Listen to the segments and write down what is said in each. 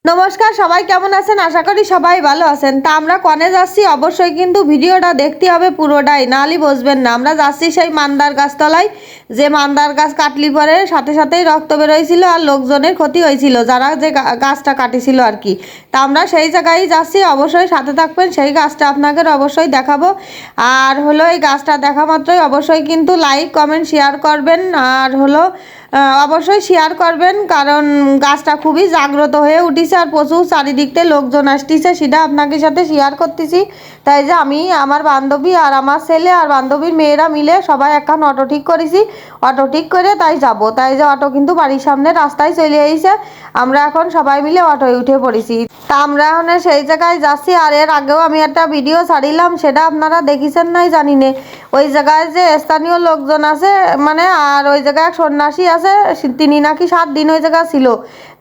নমস্কার, সবাই কেমন আছেন? আশা করি সবাই ভালো আছেন। তা আমরা কনে যাচ্ছি অবশ্যই কিন্তু ভিডিওটা দেখতে হবে পুরোটাই, নাহলে বুঝবেন না। আমরা যাচ্ছি সেই মান্দার গাছতলায়, যে মান্দার গাছ কাটলি পরে সাথে সাথেই রক্ত বেরোয়ছিল আর লোকজনের ক্ষতি হয়েছিল, যারা যে গাছটা কাটিছিল আর কি। তা আমরা সেই জায়গায় যাচ্ছি, অবশ্যই সাথে থাকবেন। সেই গাছটা আপনাদের অবশ্যই দেখাবো। আর হলো এই গাছটা দেখা মাত্রই অবশ্যই কিন্তু লাইক কমেন্ট শেয়ার করবেন। আর হলো অবশ্যই শেয়ার করবেন, কারণ গাছটা খুবই জাগ্রত হয়ে উঠিছে আর প্রচুর চারিদিকতে লোকজন আসতেছে, সেটা আপনাকে সাথে শেয়ার করতেছি। তাই যে আমি, আমার বান্ধবী আর আমার ছেলে আর বান্ধবীর মেয়েরা মিলে সবাই একখান অটো ঠিক করেছি। অটো ঠিক করে তাই যাব। তাই যে অটো কিন্তু বাড়ির সামনে রাস্তায় চলে এসেছে। আমরা এখন সবাই মিলে অটোয় উঠে পড়েছি। তা আমরা এখন সেই জায়গায় যাচ্ছি। আর এর আগেও আমি একটা ভিডিও ছাড়িলাম, সেটা আপনারা দেখিছেন নাই জানি না। ওই জায়গায় যে স্থানীয় লোকজন আছে, মানে আর ওই জায়গায় এক সন্ন্যাসী আছে, তিনি নাকি 7 দিন ওই জায়গা ছিল।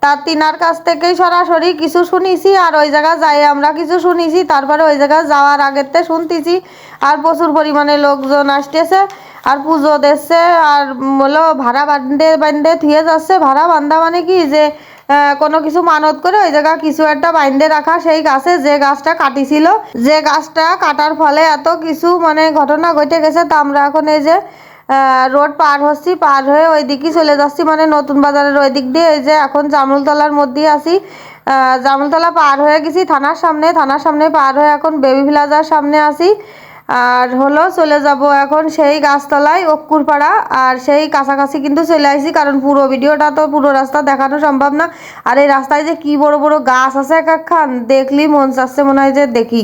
তার তিনার কাছ থেকেই সরাসরি কিছু শুনেছি, আর ওই জায়গা যাই আমরা কিছু শুনেছি। তারপরে ওই জায়গায় যাওয়ার আগেতে শুনতেছি আর প্রচুর পরিমাণে লোকজন আসতেছে আর পুজো দিচ্ছে। আর হলো ভাড়া বান্ধে বান্ধে থুয়ে যাচ্ছে। ভাড়া বান্ধা মানে কি, যে কোনো কিছু মানত করে ওই জায়গা কিছু একটা বাইন্ধে রাখা, সেই গাছে যে গাছটা কাটিছিল, যে গাছটা কাটার ফলে এত কিছু মানে ঘটনা ঘটে গেছে। তা আমরা এখন এই যে রোড পার হচ্ছি, পার হয়ে ওই দিকে চলে যাচ্ছি, মানে নতুন বাজারের ওই দিক দিয়ে। এই যে এখন জামুলতলার মধ্যে আছি। জামুলতলা পার হয়ে গেছি থানার সামনে, থানার সামনে পার হয়ে এখন বেবি প্লাজার সামনে আছি। আর হলো চলে যাব এখন সেই গাছতলায় অক্কুরপাড়া। আর সেই কাছাকাছি কিন্তু চলে আসছি, কারণ পুরো ভিডিওটা তো পুরো রাস্তা দেখানো সম্ভব না। আর এই রাস্তায় যে কি বড় বড় গাছ আছে এক একখান, দেখলি মন চাচ্ছে মনে হয় যে দেখি।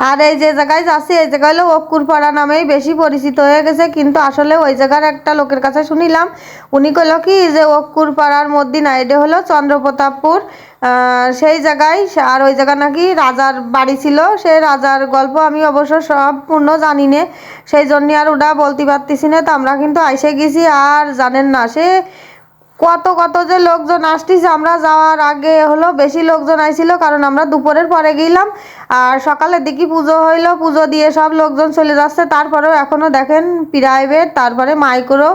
আর এই যে জায়গায় যাচ্ছি, এই জায়গায় হলো অক্কুরপাড়া নামেই বেশি পরিচিত হয়ে গেছে। কিন্তু আসলে ওই জায়গার একটা লোকের কাছে শুনিলাম, উনি কইল কি যে অক্কুরপাড়ার মধ্যে না, এটা হলো চন্দ্রপ্রতাপপুর সেই জায়গায়। আর ওই জায়গা নাকি রাজার বাড়ি ছিল। সেই রাজার গল্প আমি অবশ্য সম্পূর্ণ জানি না, সেই জন্য আর ওটা বলতে পারতেছি না। তো আমরা কিন্তু আইসে গেছি। আর জানেন না, সে কত কত যে লোকজন আসতেছে। আমরা যাওয়ার আগে হলো বেশি লোকজন আইছিল, কারণ আমরা দুপুরের পরে গেলাম। আর সকালের দিকে পুজো হইলো, পুজো দিয়ে সব লোকজন চলে যাচ্ছে। তারপরেও এখনো দেখেন প্রাইভেট, তারপরে মাইক্রো,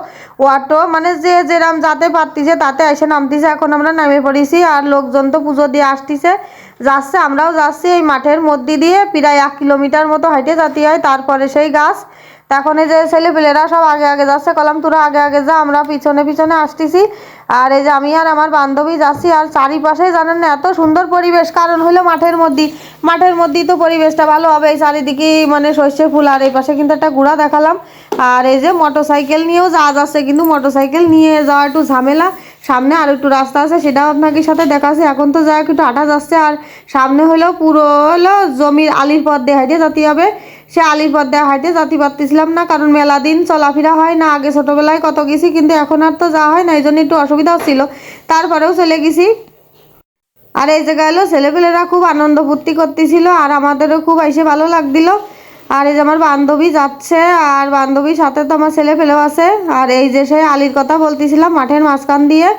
অটো, মানে যে যেরাম যাতে পারতিছে তাতে এসে নামতিছে। এখন আমরা নামে পড়েছি আর লোকজন তো পুজো দিয়ে আসতেছে, যাচ্ছে। আমরাও যাচ্ছি এই মাঠের মধ্যে দিয়ে, প্রায় 1 কিলোমিটার মতো হাইটে যেতে হয়, তারপরে সেই গাছ। তখন এই যে ছেলেপেলেরা সব আগে আগে যাচ্ছে, কলাম তোরা আগে আগে যা, আমরা পিছনে পিছনে আসতেছি। আর এই যে আমি আর আমার বান্ধবী যাচ্ছি। আর চারিপাশে জানেন না এত সুন্দর পরিবেশ, কারণ হলো মাঠের মধ্যেই, মাঠের মধ্যেই তো পরিবেশটা ভালো হবে। এই চারিদিকে মানে সর্ষে ফুল। আর এই পাশে কিন্তু একটা ঘোড়া দেখালাম। আর এই যে মোটরসাইকেল নিয়েও যাওয়া যাচ্ছে, কিন্তু মোটরসাইকেল নিয়ে যাওয়া একটু ঝামেলা। সামনে আর একটু রাস্তা আছে, সেটাও আপনাকে সাথে দেখাচ্ছে। এখন তো যা একটু হাঁটা যাচ্ছে। আর সামনে হলো পুরো হলো জমির আলির পথ দিয়ে হাইটে যেতে হবে। সে আলির পথ দিয়ে হাইটে যেতে পারতেছিলাম না, কারণ মেলা দিন চলাফেরা হয় না। আগে ছোটবেলায় কত গেছি, কিন্তু এখন আর তো যাওয়া হয় না, এই জন্য একটু অসুবিধা হচ্ছিল। তারপরেও চলে গেছি। আর এই জায়গায় হলো ছেলেপেলেরা খুব আনন্দ ফুর্তি করতেছিল, আর আমাদেরও খুব এসে ভালো লাগছিল। আর এই যে আমার বান্ধবী যাচ্ছে, আর বান্ধবীর সাথে তো আমার ছেলেপেলেও আছে। আর এই যে সেই আলির কথা বলতেছিলাম, মাঠের মাঝখান দিয়ে।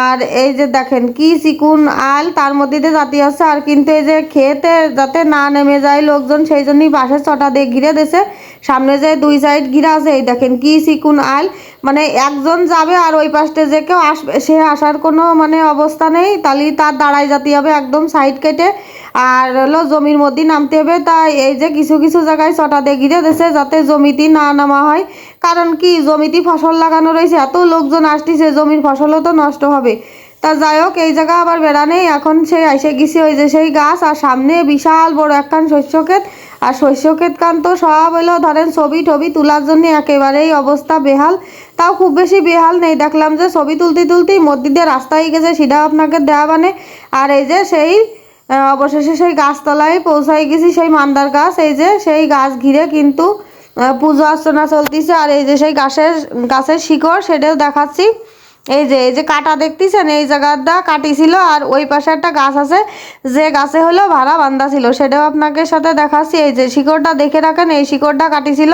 আর এই যে দেখেন কি চিকুন আল, তার মধ্যে দিয়ে জাতি আছে। আর কিন্তু এই যে খেতে যাতে না নেমে যায় লোকজন, সেই জন্যই বাঁশের চটা দিয়ে ঘিরে দিয়েছে। সামনে যে 2 সাইড ঘিরা আছে, এই দেখেন কি চিকুন আল, মানে একজন যাবে আর ওই পাশে যে কেউ আসবে, সে আসার কোনো মানে অবস্থা নেই। তাহলে তার দাঁড়ায় যেতে হবে একদম সাইড কেটে। আর হলো জমির মধ্যে নামতে হবে। তাই এই যে কিছু কিছু জায়গায় চটা দিয়ে ঘিরে দিয়েছে, যাতে জমিতে না নামা হয়। কারণ কি, জমিতে ফসল লাগানো রয়েছে, এত লোকজন আসতেছে, জমির ফসলও তো নষ্ট হবে। তা যাই হোক, এই জায়গা আবার বেড়া নেই। এখন সেই এসে গেছি ওই যে সেই গাছ, আর সামনে বিশাল বড় একখান শস্য ক্ষেত। আর শস্য ক্ষেত কান তো সব হলো ধরেন ছবি টবি তোলার জন্য একেবারেই অবস্থা বেহাল। তাও খুব বেশি বেহাল নেই, দেখলাম যে ছবি তুলতে তুলতেই মধ্যে দিয়ে রাস্তায় গেছে, সেটা আপনাকে দেওয়া মানে। আর এই যে সেই অবশেষে সেই গাছতলায় পৌঁছাই গেছি, সেই মান্দার গাছ। এই যে সেই গাছ ঘিরে কিন্তু পুজো অর্চনা চলতেছে। আর এই যে সেই গাছের শিকড়, সেটাও দেখাচ্ছি। এই যে কাটা দেখতেছেন, এই জায়গাটা কাটিছিল। আর ওই পাশে একটা গাছ আছে, যে গাছে হলো ভাড়া বান্ধা ছিল, সেটাও আপনাকে সাথে দেখাচ্ছি। এই যে শিকড়টা দেখে রাখেন, এই শিকড়টা কাটিছিল।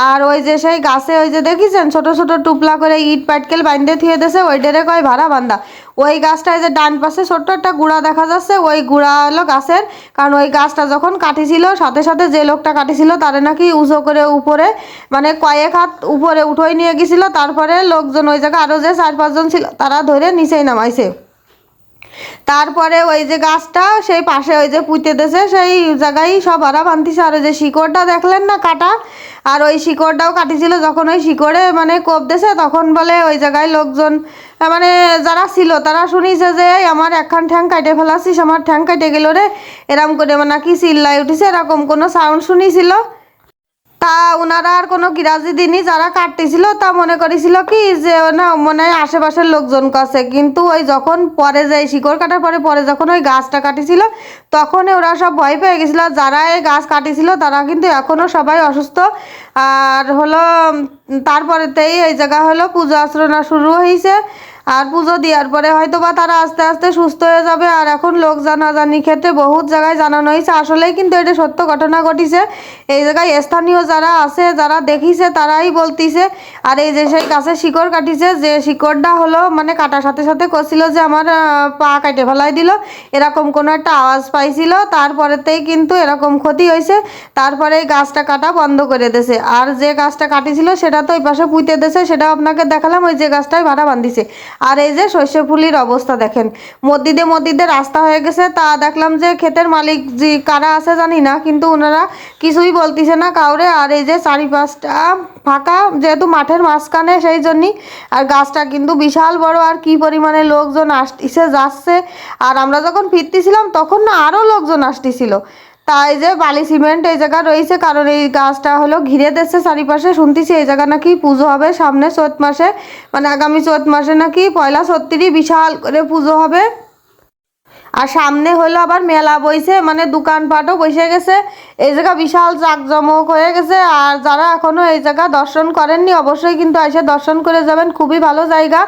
আর ওই যে সেই গাছে ওই যে দেখেছেন ছোট ছোট টুপলা করে ইট পাটকেল বাইন্ধে থুয়ে দিয়েছে, ওইটারে কয় ভাড়া বান্ধা। ওই গাছটায় যে ডান পাশে ছোট্ট একটা গুঁড়া দেখা যাচ্ছে, ওই গুঁড়া হলো গাছের। কারণ ওই গাছটা যখন কাটিছিল, সাথে সাথে যে লোকটা কাটিছিল তারে নাকি উঁচু করে উপরে, মানে কয়েক হাত উপরে উঠোই নিয়ে গেছিল। তারপরে লোকজন ওই জায়গায় আরও যে 4-5 জন ছিল, তারা ধরে নিচেই নামাইছে। তারপরে ওই যে গাছটা সেই পাশে ওই যে পুঁতে দিয়েছে সেই জায়গায় সব ভাড়া বানতিছে। আর ওই যে শিকড়টা দেখলেন না কাটা, আর ওই শিকড়টাও কাটিছিল। যখন ওই শিকড়ে মানে কোপ দিয়েছে তখন বলে ওই জায়গায় লোকজন মানে যারা ছিল তারা শুনিছে যে এই আমার একখান ঠ্যাং কাটে ফেলাছিস, আমার ঠ্যাং কাটে গেল রে, এরম করে মানে কি চিল্লাই উঠিছে, এরকম কোনো সাউন্ড শুনিছিল। তা ওনারা আর কোনো কিরাজি দিনই যারা কাটতেছিল তা মনে করেছিল কি যে না মনে হয় আশেপাশের লোকজন কাছে, কিন্তু ওই যখন পরে যে শিকড় কাটার পরে পরে যখন ওই গাছটা কাটিছিল তখন ওরা সব ভয় পেয়ে গেছিল। যারা এই গাছ কাটিছিল তারা কিন্তু এখনও সবাই অসুস্থ। আর হলো তারপরেতেই এই জায়গা হলো পুজো আর্চনা শুরু হয়েছে। আর পুজো দেওয়ার পরে হয়তো বা তারা আস্তে আস্তে সুস্থ হয়ে যাবে। আর এখন লোক জানাজানি ক্ষেত্রে বহুত জায়গায় জানানো হয়েছে, আসলেই কিন্তু এটা সত্য ঘটনা ঘটিছে। এই জায়গায় স্থানীয় যারা আছে যারা দেখিছে তারাই বলতিছে। আর এই যে সেই গাছের শিকড় কাটিছে, যে শিকড়টা হলো মানে কাটার সাথে সাথে করছিল যে আমার পা কাটে ফেলাই দিল, এরকম কোনো একটা আওয়াজ পাইছিল। তারপরেতেই কিন্তু এরকম ক্ষতি হয়েছে। তারপরে এই গাছটা কাটা বন্ধ করে দিয়েছে। আর যে গাছটা কাটিছিল সেটা তো ওই পাশে পুঁতে দিয়েছে, সেটাও আপনাকে দেখালাম, ওই যে গাছটাই ভাড়া বান্ধিছে। আর এই যে সর্ষে ফুলির অবস্থা দেখেন, মসজিদে রাস্তা হয়ে গেছে। তা দেখলাম যে ক্ষেতের মালিক যে কারা আছে জানি না, কিন্তু ওনারা কিছুই বলতিছে না কাউরে। আর এই যে চারিপাশটা ফাঁকা, যেহেতু মাঠের মাঝখানে সেই জন্যই। আর গাছটা কিন্তু বিশাল বড়, আর কি পরিমাণে লোকজন আসতেছে যাচ্ছে। আর আমরা যখন ফিরতেছিলাম তখন না আরও লোকজন আসতেছিল। তাই যে বালি সিমেন্ট এই জায়গা রয়েছে, কারণ এই গাছটা হলো ঘিরে দিচ্ছে চারিপাশে। শুনতেছি এই জায়গা নাকি পুজো হবে সামনে চৈত মাসে, মানে আগামী চৈত মাসে নাকি পয়লা ছত্রিশ বিশাল করে পুজো হবে। আর সামনে হলো আবার মেলা বইছে, মানে দোকানপাটও বসে গেছে। এই জায়গা বিশাল জাঁকজমক হয়ে গেছে। আর যারা এখনো এই জায়গা দর্শন করেননি অবশ্যই কিন্তু এসে দর্শন করে যাবেন, খুবই ভালো জায়গা।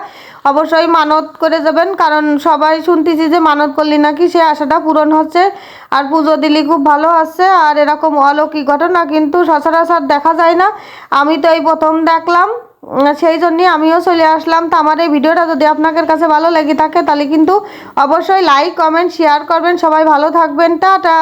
অবশ্যই মানত করে যাবেন, কারণ সবাই শুনতেছি যে মানত করলি নাকি সে আশাটা পূরণ হচ্ছে। আর পুজো দিলি খুব ভালো আছে। আর এরকম অলৌকিক ঘটনা কিন্তু সচরাচর দেখা যায় না, আমি তো এই প্রথম দেখলাম। সেই জন্যই আমিও চলে আসলাম। তো আমার এই ভিডিওটা যদি আপনাদের কাছে ভালো লেগে থাকে তাহলে কিন্তু অবশ্যই লাইক কমেন্ট শেয়ার করবেন। সবাই ভালো থাকবেন, টাটা।